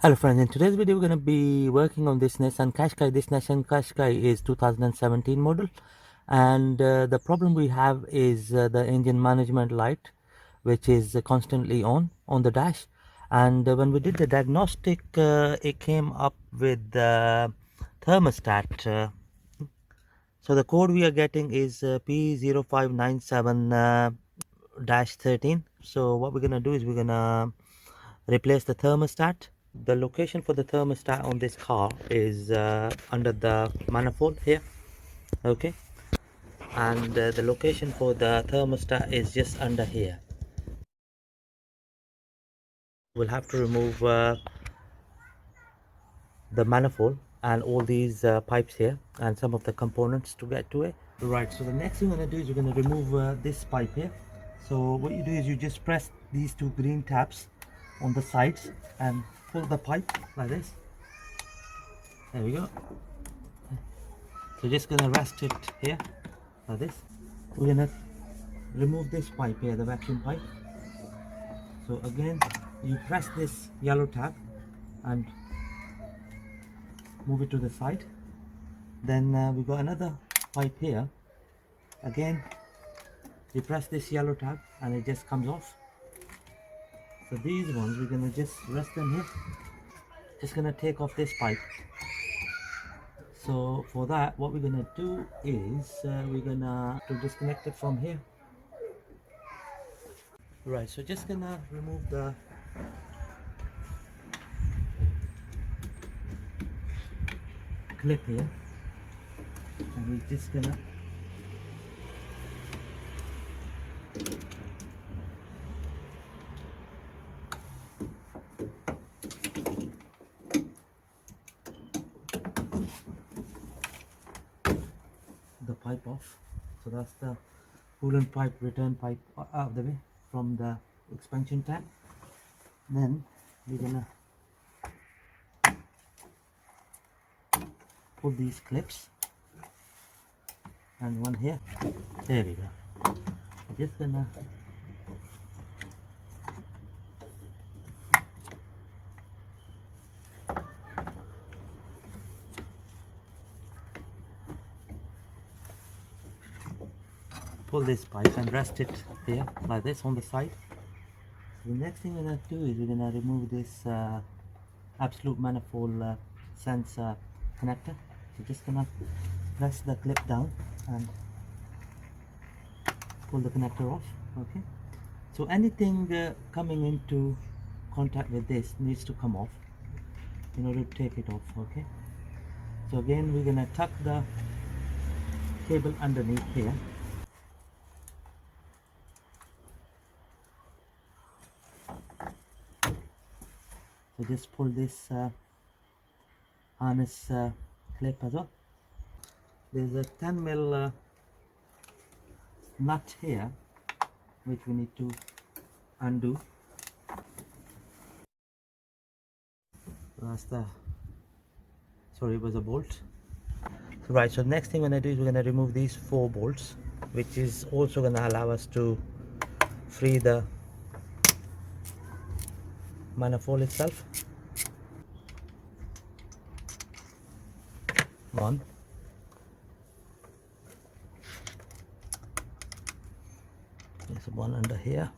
Hello friends, in today's video we're going to be working on this Nissan Qashqai. This Nissan Qashqai is 2017 model, and the problem we have is the engine management light, which is constantly on the dash. And when we did the diagnostic, it came up with the thermostat. So the code we are getting is P0597-13. So what we're going to do is we're going to replace the thermostat. The location for the thermostat on this car is under the manifold here, okay, and the location for the thermostat is just under here. We'll have to remove the manifold and all these pipes here and some of the components to get to it. Right, so the next thing we're going to do is we're going to remove this pipe here. So what you do is you just press these two green tabs on the sides and pull the pipe like this. There we go. So just gonna rest it here like this. We're gonna remove this pipe here, the vacuum pipe. So again, you press this yellow tab and move it to the side. Then we got another pipe here. Again, you press this yellow tab and it just comes off. So these ones we're gonna just rest them here. Just gonna take off this pipe. So for that, what we're gonna do is we're gonna disconnect it from here. Right, so just gonna remove the clip here, and we're just gonna the pipe off. So that's the coolant pipe, return pipe out of the way from the expansion tank. Then we're gonna pull these clips and one here. There we go. Just gonna pull this pipe and rest it here like this on the side. The next thing we're gonna do is we're gonna remove this absolute manifold sensor connector. So just gonna press the clip down and pull the connector off. Okay, so anything coming into contact with this needs to come off in order to take it off. Okay, so again we're gonna tuck the cable underneath here. So just pull this harness clip as well. There's a 10mm nut here which we need to undo. That's the, sorry, it was a bolt. Right, so next thing we're going to do is we're going to remove these 4 bolts, which is also going to allow us to free the manifold itself. One, there's one under here.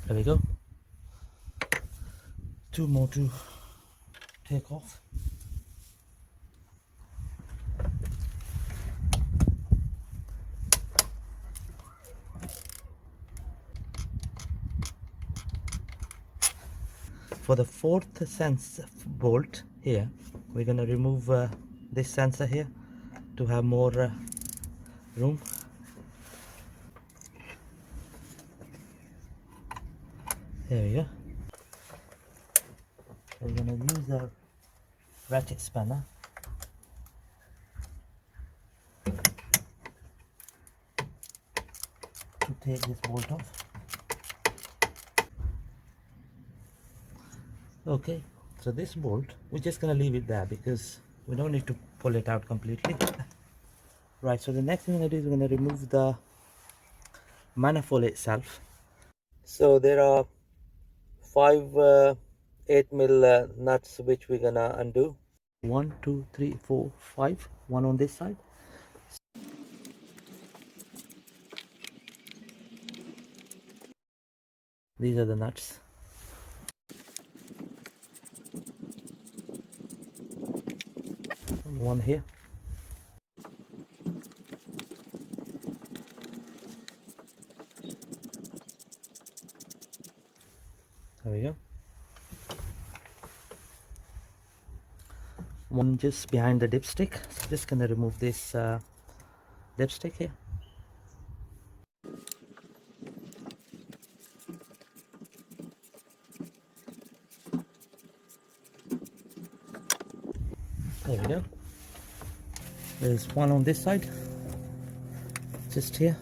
There we go. 2 more to take off. For the 4th sensor bolt here, we're going to remove this sensor here to have more room. There we go. So we're going to use a ratchet spanner to take this bolt off. Okay, so this bolt we're just gonna leave it there because we don't need to pull it out completely. Right, so the next thing I'm going to do is I'm going to remove the manifold itself. So there are five 8 mil nuts which we're gonna undo. 1 2 3 4 5, one on this side. These are the nuts. One here. There we go. One just behind the dipstick. So just gonna remove this dipstick here. There we go. There's one on this side, just here.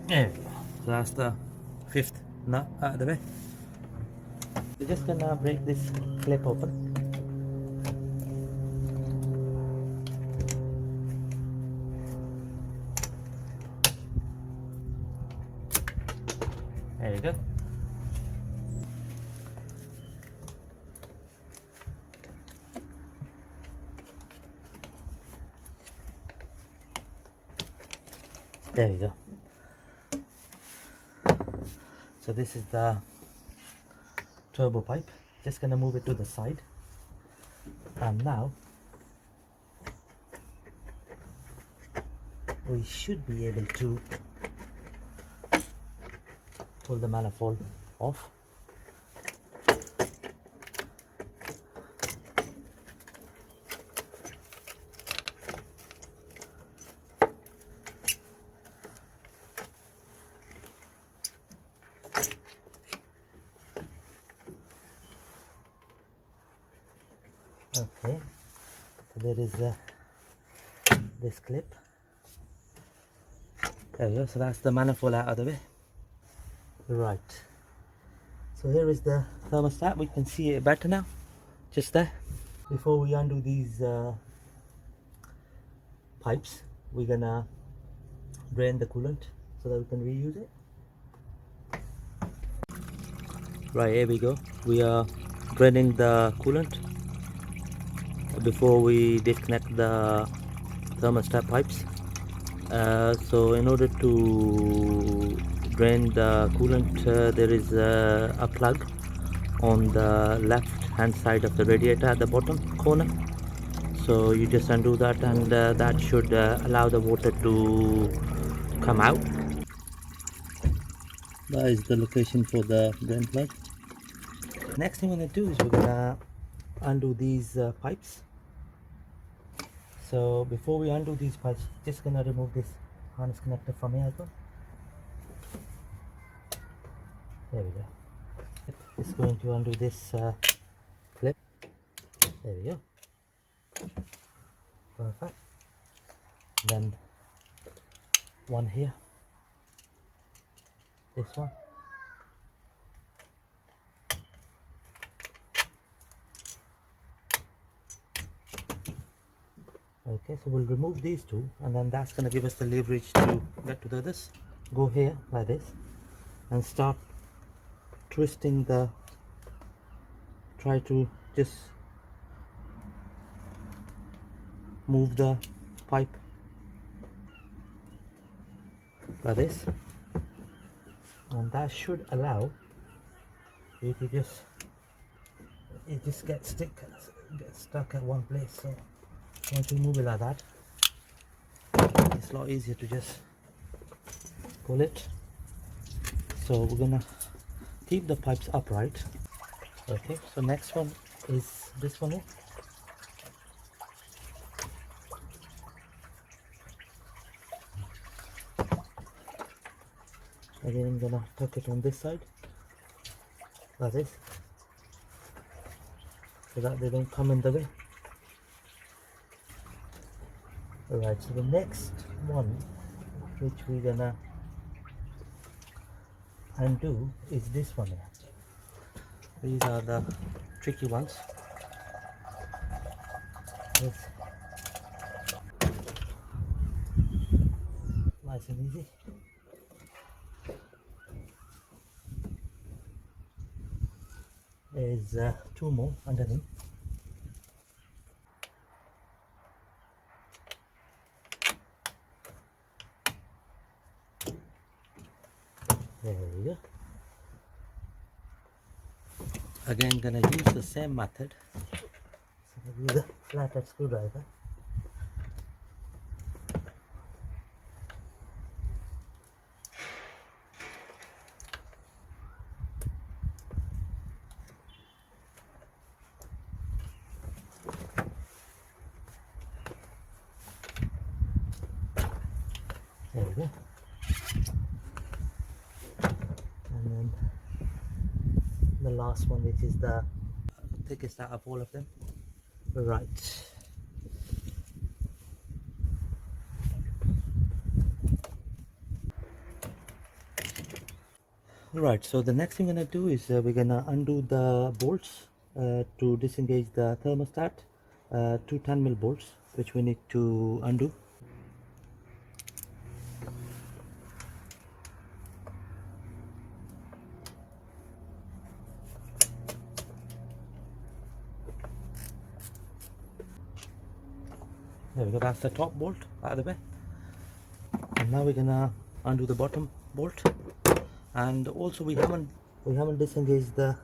There we go. So that's the fifth nut out of the way. We're just gonna break this clip open. There you go. There you go. So this is the turbo pipe. Just gonna move it to the side, and now we should be able to pull the manifold off. Okay, so there is this clip. There we go. So that's the manifold out of the way. Right, so here is the thermostat. We can see it better now, just there. Before we undo these pipes, we're gonna drain the coolant so that we can reuse it. Right, here we go. We are draining the coolant before we disconnect the thermostat pipes. So in order to drain the coolant, there is a plug on the left hand side of the radiator at the bottom corner. So you just undo that, and that should allow the water to come out. That is the location for the drain plug. Next thing we're going to do is we're going to undo these pipes. So before we undo these pipes, just going to remove this harness connector from here as well. There we go. Just going to undo this clip. There we go. Perfect. Then one here. This one. Okay, so we'll remove these two, and then that's going to give us the leverage to get to the others. Go here like this and start twisting the, try to just move the pipe like this, and that should allow you to just, it just gets stuck at one place. So once you move it like that, it's a lot easier to just pull it. So we're gonna keep the pipes upright. Okay, so next one is this one here. Again, I'm gonna tuck it on this side like this, so that they don't come in the way. Alright, so the next one which we're gonna undo is this one here. These are the tricky ones. It's nice and easy. There's two more underneath. There we go. Again, gonna use the same method. So with a flathead screwdriver. There we go. And then the last one, which is the thickest out of all of them. Right. Right, so the next thing we're gonna do is we're gonna undo the bolts to disengage the thermostat. Two 10mm bolts, which we need to undo. There we go, that's the top bolt out of the way. And now we're gonna undo the bottom bolt. And also we haven't disengaged the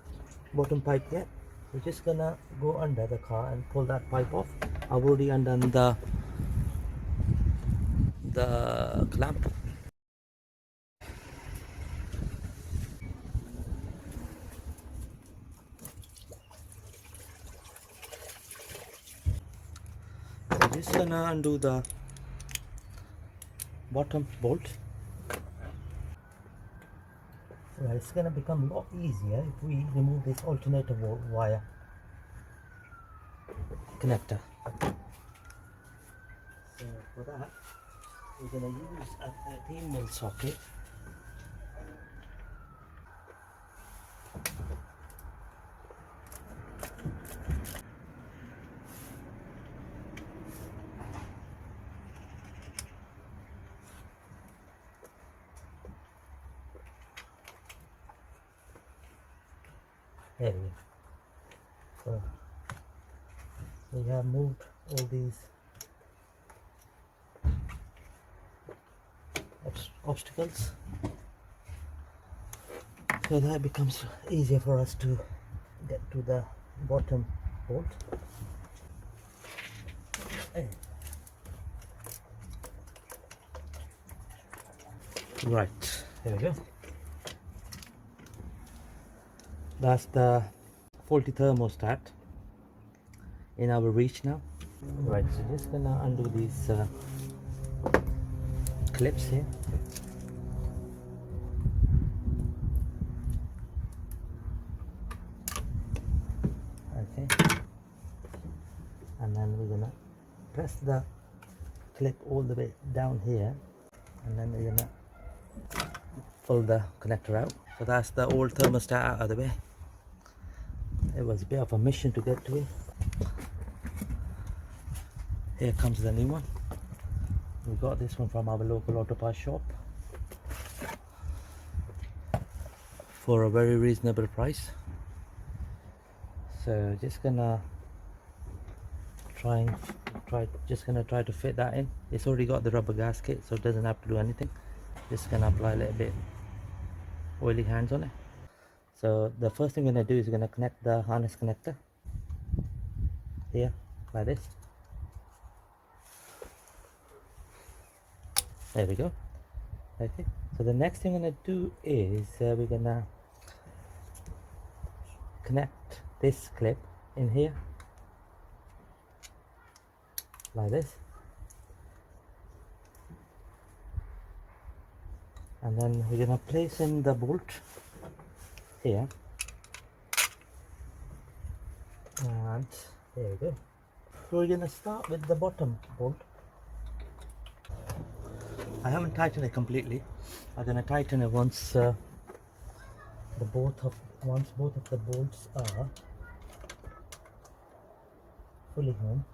bottom pipe yet. We're just gonna go under the car and pull that pipe off. I've already undone the clamp. So just gonna undo the bottom bolt. Right, it's gonna become a lot easier if we remove this alternator wire connector. So for that, we're gonna use a 13mm socket. There we go. So we have moved all these obstacles, so that becomes easier for us to get to the bottom bolt. Right, there we go. That's the faulty thermostat in our reach now. Right, so just gonna undo these clips here. Okay, and then we're gonna press the clip all the way down here, and then we're gonna pull the connector out. So that's the old thermostat out of the way. It was a bit of a mission to get to it. Here comes the new one. We got this one from our local auto parts shop for a very reasonable price. So just gonna try to fit that in. It's already got the rubber gasket, so it doesn't have to do anything. Just gonna apply a little bit oily hands on it. So the first thing we're gonna do is we're gonna connect the harness connector here like this. There we go. Okay, so the next thing we're gonna do is we're gonna connect this clip in here like this, and then we're gonna place in the bolt here, and there we go. So we're gonna start with the bottom bolt. I haven't tightened it completely. I'm gonna tighten it once once both of the bolts are fully home,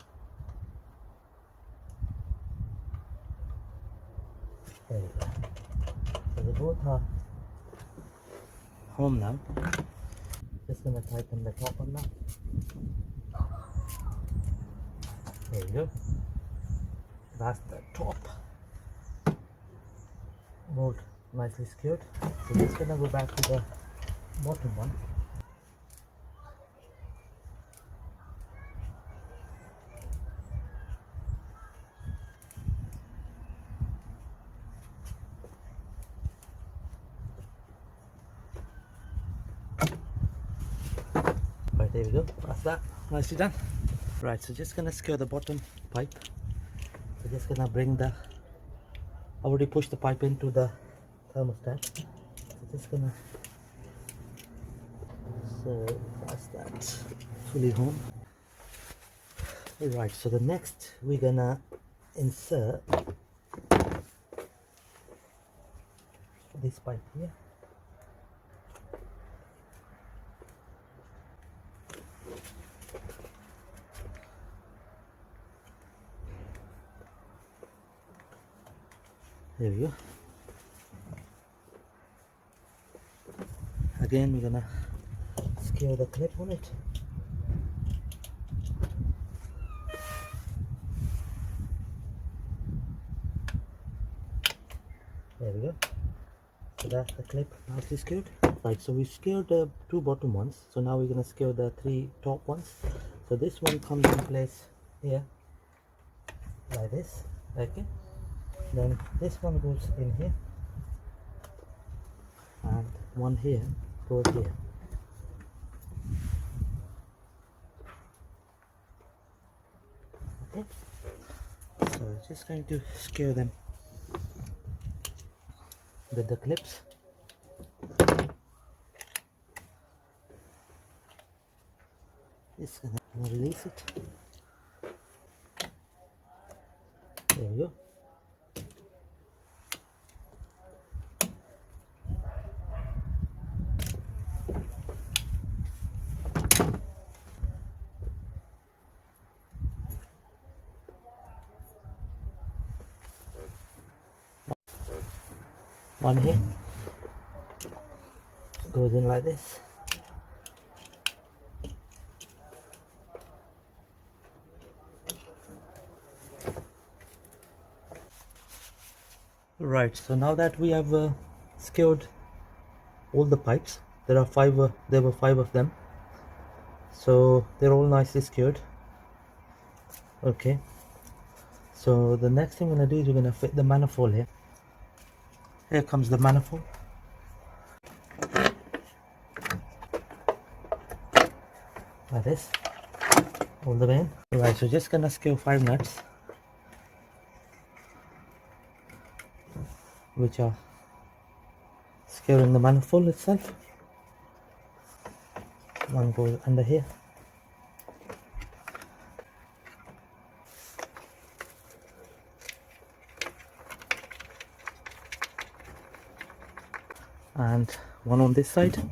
there we go. So they both are home now. Just gonna tighten the top on that. There you go. That's the top bolt, nicely secured. So just gonna go back to the bottom one. Right, there we go. That's that. Nicely done. Right, so just gonna secure the bottom pipe. So just gonna bring the, I already pushed the pipe into the thermostat. So just gonna, so that's that. Fully home. Right, so the next we're gonna insert this pipe here. There we go. Again, we're gonna secure the clip on it. There we go. So that's the clip nicely secured. Right, so we secured the two bottom ones. So now we're gonna secure the three top ones. So this one comes in place here, like this. Okay. Then this one goes in here, and one here goes here. Okay. So just going to secure them with the clips. Just gonna release it. There we go. One here goes in like this. Right, so now that we have secured all the pipes, there were five of them, so they're all nicely secured. Okay, so the next thing we're gonna do is we're gonna fit the manifold here. Here comes the manifold. Like this, all the way in. Right, so just gonna secure 5 nuts, which are securing the manifold itself. One goes under here. And one on this side,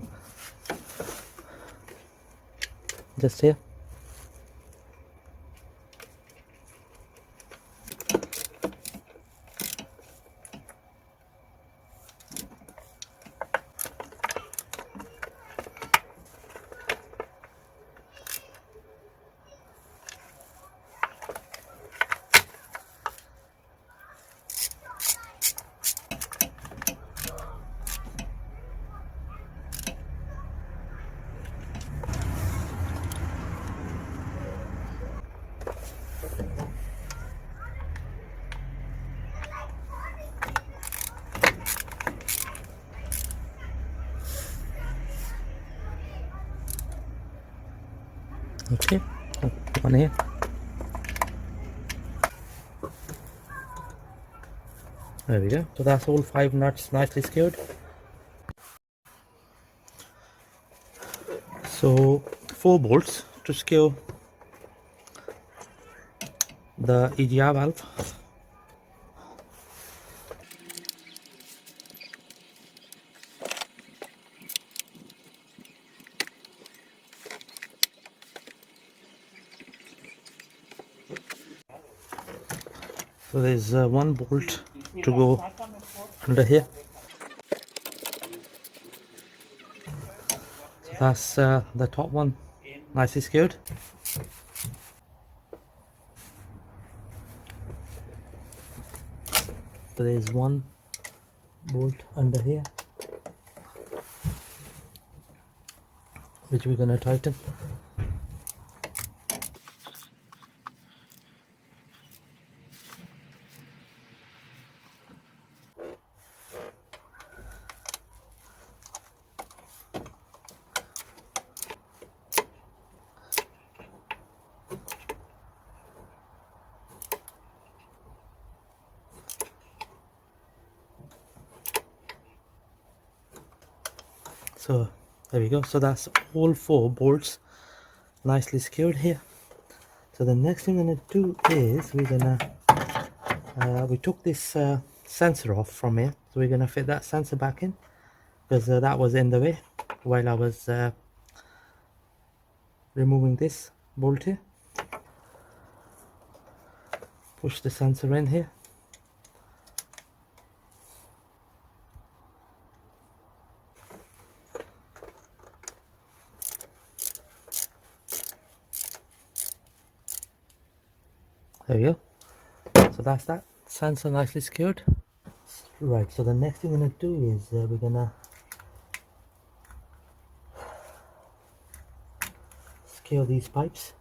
just here. Okay, one here. There we go. So that's all 5 nuts nicely secured. So 4 bolts to secure the EGR valve. So there's one bolt to go under here. So that's the top one, nicely secured. So there's one bolt under here, which we're gonna tighten. So there we go. So that's all 4 bolts nicely secured here. So the next thing I'm gonna do is we're gonna we took this sensor off from here, so we're gonna fit that sensor back in because that was in the way while I was removing this bolt here. Push the sensor in here. There we go. So that's that sensor nicely secured. Right, so the next thing we're gonna do is we're gonna secure these pipes,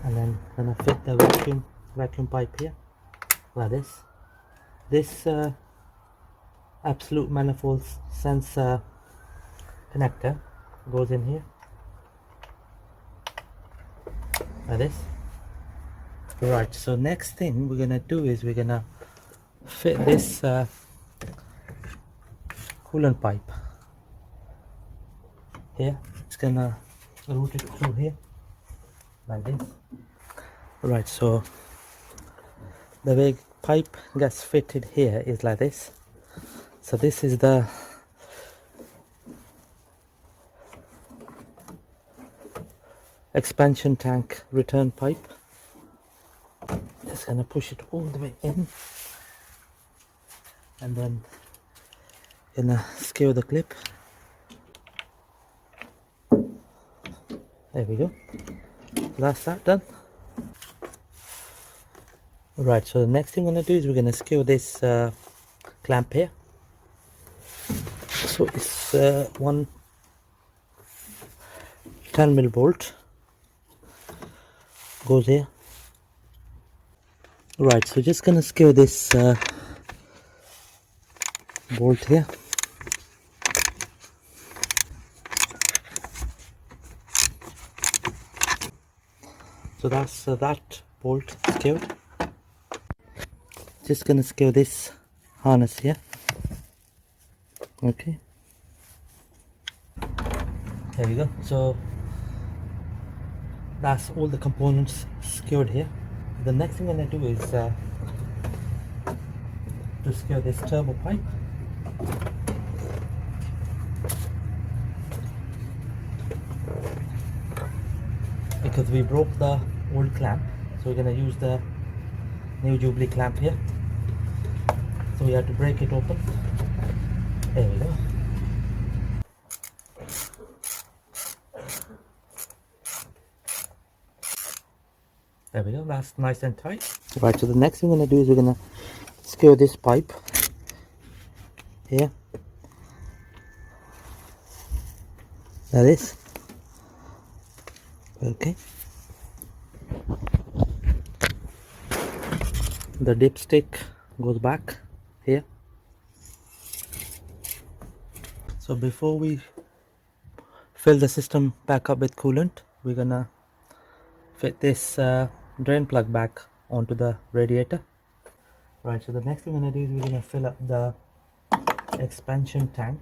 and then gonna fit the vacuum pipe here like this. This absolute manifold sensor connector goes in here like this. Right, so next thing we're gonna do is we're gonna fit this coolant pipe here. It's gonna route it through here like this. Right, so the way pipe gets fitted here is like this. So this is the expansion tank return pipe. Just gonna push it all the way in, and then gonna secure the clip. There we go. That's that done. Right, so the next thing we're gonna do is we're gonna secure this clamp here. So it's one 10mm bolt goes here. Right, so just gonna secure this bolt here. So that's that bolt secured. Just gonna secure this harness here. Okay, there we go. So that's all the components secured here. The next thing I'm gonna do is to secure this turbo pipe. Because we broke the old clamp, so we're gonna use the new Jubilee clamp here. So we have to break it open. There we go. There we go, that's nice and tight. Right, so the next thing we're gonna do is we're gonna secure this pipe here. That is. Okay. The dipstick goes back here. So before we fill the system back up with coolant, we're gonna fit this drain plug back onto the radiator. Right, so the next thing we're gonna do is we're gonna fill up the expansion tank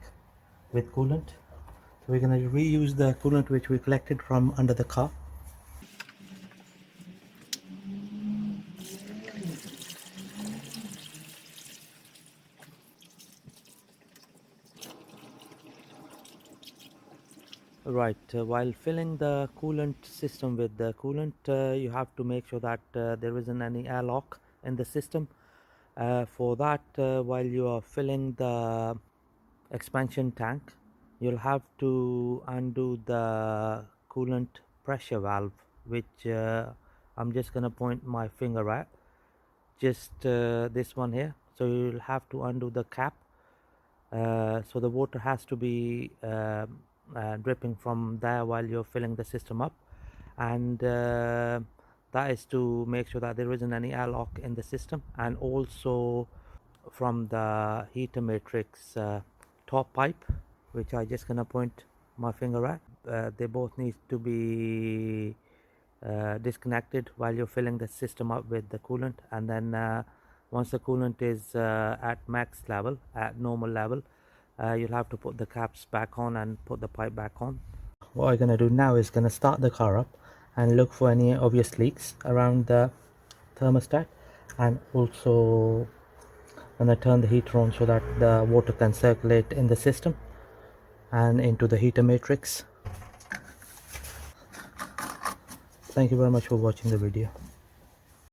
with coolant. So we're gonna reuse the coolant which we collected from under the car. Right, while filling the coolant system with the coolant, you have to make sure that there isn't any airlock in the system. For that, while you are filling the expansion tank, you'll have to undo the coolant pressure valve, which I'm just gonna point my finger at, just this one here. So you'll have to undo the cap, so the water has to be dripping from there while you're filling the system up, and that is to make sure that there isn't any airlock in the system. And also from the heater matrix top pipe, which I just gonna point my finger at, they both need to be disconnected while you're filling the system up with the coolant. And then once the coolant is at max level, at normal level, you'll have to put the caps back on and put the pipe back on. What I'm gonna do now is gonna start the car up and look for any obvious leaks around the thermostat, and also gonna turn the heater on so that the water can circulate in the system and into the heater matrix. Thank you very much for watching the video.